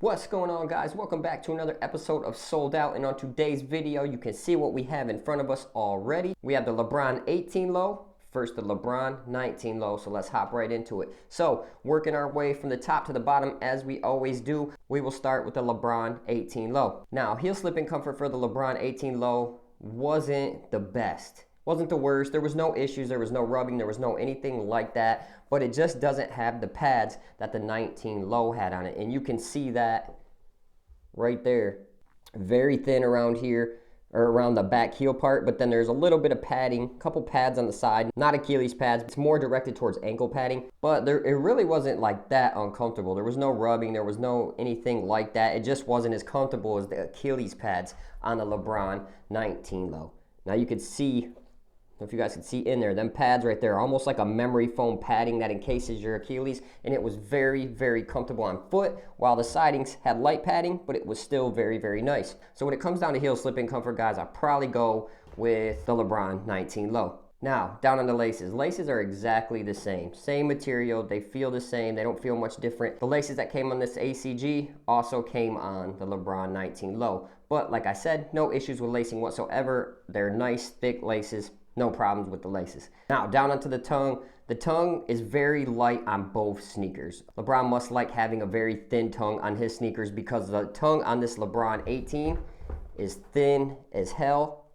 What's going on, guys? Welcome back to another episode of Sold Out, and on today's video you can see what we have in front of us already. We have the Lebron 18 low, first the Lebron 19 low, so let's hop right into it. So working our way from the top to the bottom as we always do, we will start with the Lebron 18 low. Now, heel slipping comfort for the Lebron 18 low wasn't the best. Wasn't the worst. There was no issues, there was no rubbing, there was no anything like that, but it just doesn't have the pads that the 19 low had on it. And you can see that right there. Very thin around here, or around the back heel part, but then there's a little bit of padding, a couple pads on the side, not Achilles pads. It's more directed towards ankle padding, but it really wasn't like that uncomfortable. There was no rubbing, there was no anything like that. It just wasn't as comfortable as the Achilles pads on the Lebron 19 low. Now you could see, I don't know if you guys can see in there, them pads right there, almost like a memory foam padding that encases your Achilles, and it was very, very comfortable on foot, while the sidings had light padding, but it was still very, very nice. So when it comes down to heel slipping comfort, guys, I'll probably go with the Lebron 19 low. Now, down on the laces. Laces are exactly the same. Same material, they feel the same, they don't feel much different. The laces that came on this ACG also came on the Lebron 19 low. But like I said, no issues with lacing whatsoever. They're nice, thick laces. No problems with the laces. Now, down onto the tongue. The tongue is very light on both sneakers. LeBron must like having a very thin tongue on his sneakers because the tongue on this Lebron 18 is thin as hell.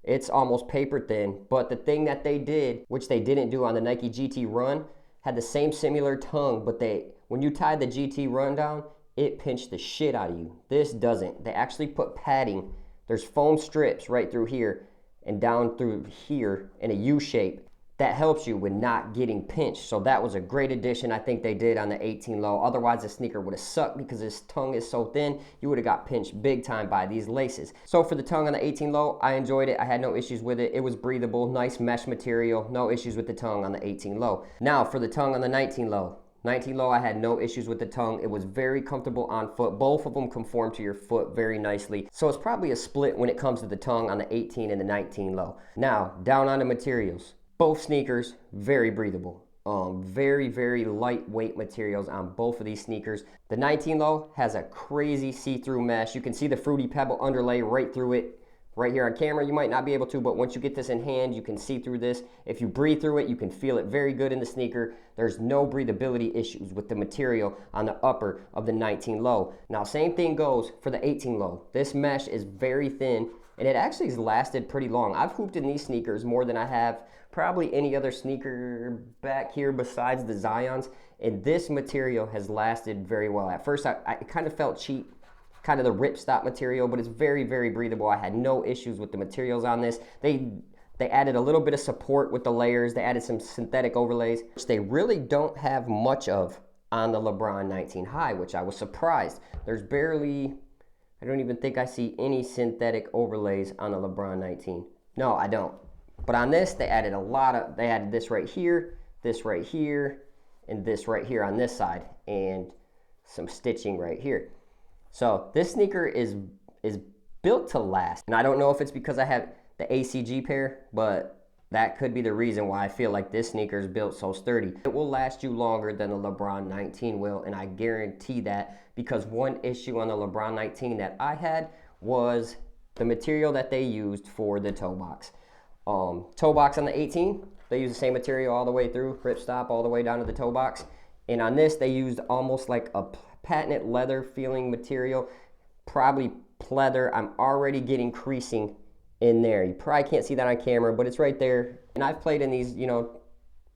It's almost paper thin, but the thing that they did, which they didn't do on the Nike GT Run, had the same similar tongue, but when you tied the GT Run down, it pinched the shit out of you. This doesn't. They actually put padding. There's foam strips right through here and down through here in a U shape that helps you with not getting pinched. So that was a great addition I think they did on the 18 low. Otherwise the sneaker would have sucked because this tongue is so thin, you would have got pinched big time by these laces. So for the tongue on the 18 low, I enjoyed it. I had no issues with it. It was breathable, nice mesh material, no issues with the tongue on the 18 low. Now for the tongue on the 19 low. 19 low, I had no issues with the tongue. It was very comfortable on foot. Both of them conform to your foot very nicely. So it's probably a split when it comes to the tongue on the 18 and the 19 low. Now, down on the materials. Both sneakers, very breathable. Very, very lightweight materials on both of these sneakers. The 19 low has a crazy see-through mesh. You can see the Fruity Pebble underlay right through it. Right here on camera, you might not be able to, but once you get this in hand, you can see through this. If you breathe through it, you can feel it very good in the sneaker. There's no breathability issues with the material on the upper of the 19 low. Now, same thing goes for the 18 low. This mesh is very thin, and it actually has lasted pretty long. I've hooped in these sneakers more than I have probably any other sneaker back here besides the Zions, and this material has lasted very well. At first, I kind of felt cheap, kind of the ripstop material, but it's very, very breathable. I had no issues with the materials on this. They added a little bit of support with the layers. They added some synthetic overlays, which they really don't have much of on the Lebron 19 high, which I was surprised. There's barely, I don't even think I see any synthetic overlays on the Lebron 19. No, I don't. But on this, they added they added this right here, and this right here on this side, and some stitching right here. So this sneaker is built to last. And I don't know if it's because I have the ACG pair, but that could be the reason why I feel like this sneaker is built so sturdy. It will last you longer than the Lebron 19 will, and I guarantee that, because one issue on the Lebron 19 that I had was the material that they used for the toe box. Toe box on the 18, they used the same material all the way through, ripstop all the way down to the toe box. And on this, they used almost like a patented leather feeling material, probably pleather. I'm already getting creasing in there. You probably can't see that on camera, but it's right there. And I've played in these,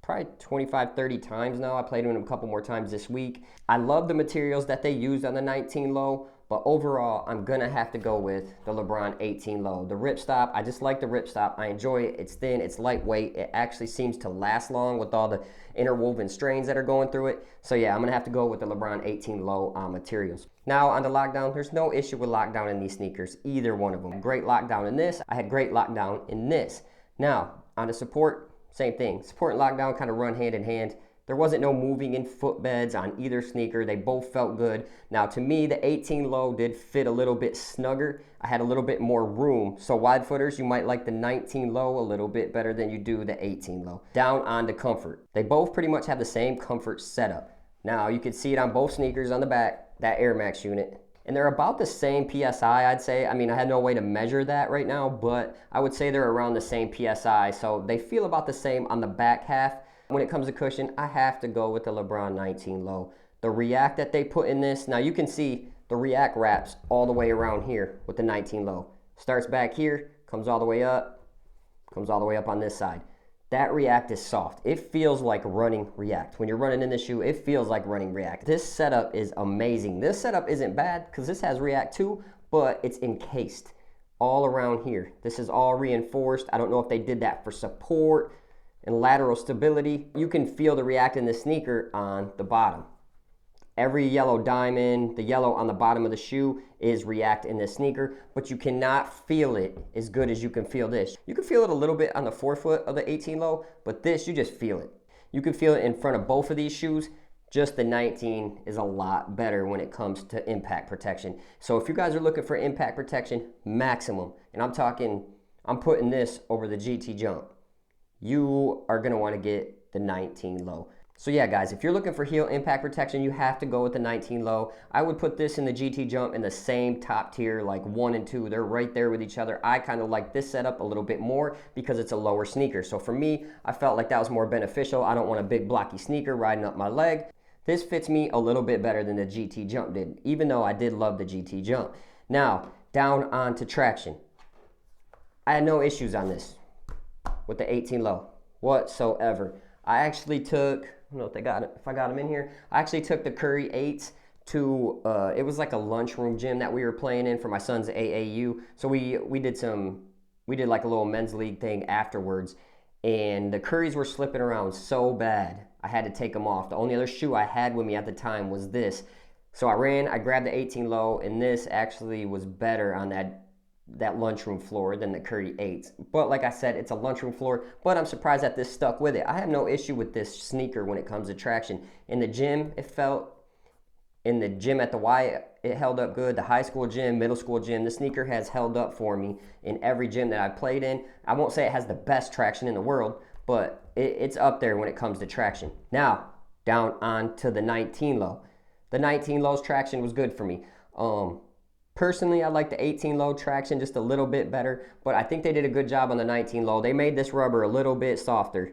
probably 25, 30 times now. I played in them a couple more times this week. I love the materials that they used on the 19 low, but overall, I'm gonna have to go with the Lebron 18 low. The ripstop, I just like the ripstop. I enjoy it. It's thin, it's lightweight. It actually seems to last long with all the interwoven strains that are going through it. So yeah, I'm gonna have to go with the Lebron 18 low materials. Now on the lockdown, there's no issue with lockdown in these sneakers, either one of them. Great lockdown in this, I had great lockdown in this. Now, on the support, same thing. Support and lockdown kind of run hand in hand. There wasn't no moving in footbeds on either sneaker. They both felt good. Now to me, the 18 low did fit a little bit snugger. I had a little bit more room. So wide footers, you might like the 19 low a little bit better than you do the 18 low. Down on to comfort. They both pretty much have the same comfort setup. Now you can see it on both sneakers on the back. that Air Max unit. And they're about the same PSI, I'd say. I mean, I had no way to measure that right now, but I would say they're around the same PSI. So they feel about the same on the back half. When it comes to cushion, I have to go with the Lebron 19 low. The React that they put in this, now you can see the React wraps all the way around here with the 19 low. Starts back here, comes all the way up on this side. That React is soft. It feels like running React. When you're running in the shoe, it feels like running React. This setup is amazing. This setup isn't bad because this has React too, but it's encased all around here. This is all reinforced. I don't know if they did that for support and lateral stability. You can feel the React in the sneaker on the bottom. Every yellow diamond, the yellow on the bottom of the shoe is React in this sneaker, but you cannot feel it as good as you can feel this. You can feel it a little bit on the forefoot of the 18 low, but this, you just feel it. You can feel it in front of both of these shoes. Just the 19 is a lot better when it comes to impact protection. So if you guys are looking for impact protection, maximum, and I'm putting this over the GT Jump, you are gonna wanna get the 19 low. So yeah, guys, if you're looking for heel impact protection, you have to go with the 19 low. I would put this in the GT Jump in the same top tier, like 1 and 2. They're right there with each other. I kind of like this setup a little bit more because it's a lower sneaker. So for me, I felt like that was more beneficial. I don't want a big blocky sneaker riding up my leg. This fits me a little bit better than the GT Jump did, even though I did love the GT Jump. Now, down onto traction. I had no issues on this with the 18 low whatsoever. I actually took, I don't know if I got them in here. I actually took the Curry 8s to, it was like a lunchroom gym that we were playing in for my son's AAU. So we did like a little men's league thing afterwards. And the Currys were slipping around so bad, I had to take them off. The only other shoe I had with me at the time was this. So I grabbed the 18 low, and this actually was better on that lunchroom floor than the Curry 8s. But like I said, it's a lunchroom floor, but I'm surprised that this stuck with it. I have no issue with this sneaker when it comes to traction. In the gym, in the gym at the Y, it held up good. The high school gym, middle school gym, the sneaker has held up for me in every gym that I've played in. I won't say it has the best traction in the world, but it's up there when it comes to traction. Now, down on to the 19 low. The 19 low's traction was good for me. Personally, I like the 18 low traction just a little bit better, but I think they did a good job on the 19 low. They made this rubber a little bit softer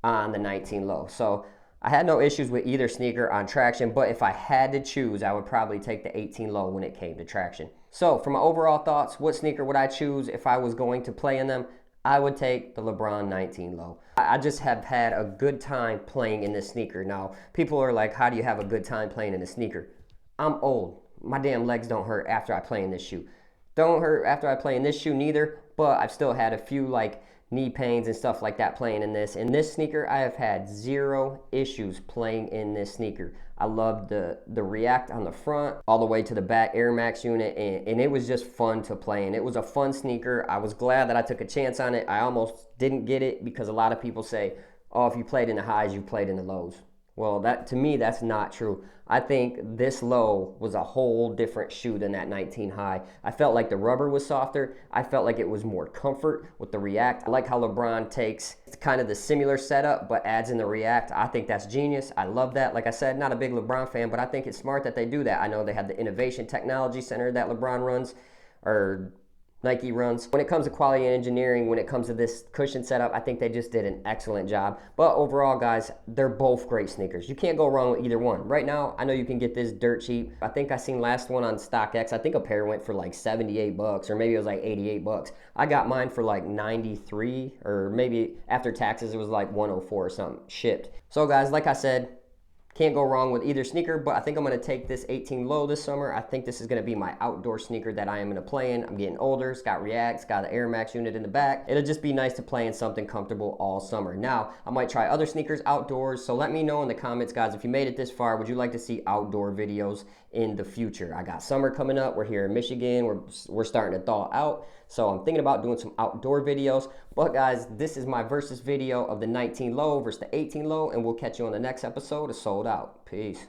on the 19 low. So I had no issues with either sneaker on traction, but if I had to choose, I would probably take the 18 low when it came to traction. So for my overall thoughts, what sneaker would I choose if I was going to play in them? I would take the Lebron 19 low. I just have had a good time playing in this sneaker. Now, people are like, how do you have a good time playing in a sneaker? I'm old. My damn legs don't hurt after I play in this shoe. Don't hurt after I play in this shoe neither, but I've still had a few like knee pains and stuff like that playing in this. In this sneaker, I have had 0 issues playing in this sneaker. I loved the React on the front all the way to the back Air Max unit, and it was just fun to play in. It was a fun sneaker. I was glad that I took a chance on it. I almost didn't get it because a lot of people say, oh, if you played in the highs, you played in the lows. Well, to me, that's not true. I think this low was a whole different shoe than that 19 high. I felt like the rubber was softer. I felt like it was more comfort with the React. I like how LeBron takes kind of the similar setup but adds in the React. I think that's genius. I love that. Like I said, not a big LeBron fan, but I think it's smart that they do that. I know they have the Innovation Technology Center that LeBron runs, or Nike runs. When it comes to quality and engineering, when it comes to this cushion setup, I think they just did an excellent job. But overall, guys, they're both great sneakers. You can't go wrong with either one. Right now, I know you can get this dirt cheap. I think I seen last one on StockX. I think a pair went for like 78 bucks, or maybe it was like 88 bucks. I got mine for like 93, or maybe after taxes, it was like 104 or something shipped. So guys, like I said, can't go wrong with either sneaker, but I think I'm going to take this 18 low this summer. I think this is going to be my outdoor sneaker that I am going to play in. I'm getting older. It's got React. It's got the Air Max unit in the back. It'll just be nice to play in something comfortable all summer. Now, I might try other sneakers outdoors, so let me know in the comments, guys, if you made it this far, would you like to see outdoor videos in the future? I got summer coming up. We're here in Michigan. We're starting to thaw out, so I'm thinking about doing some outdoor videos. But guys, this is my versus video of the 19 low versus the 18 low, and we'll catch you on the next episode of Sold Out. Peace.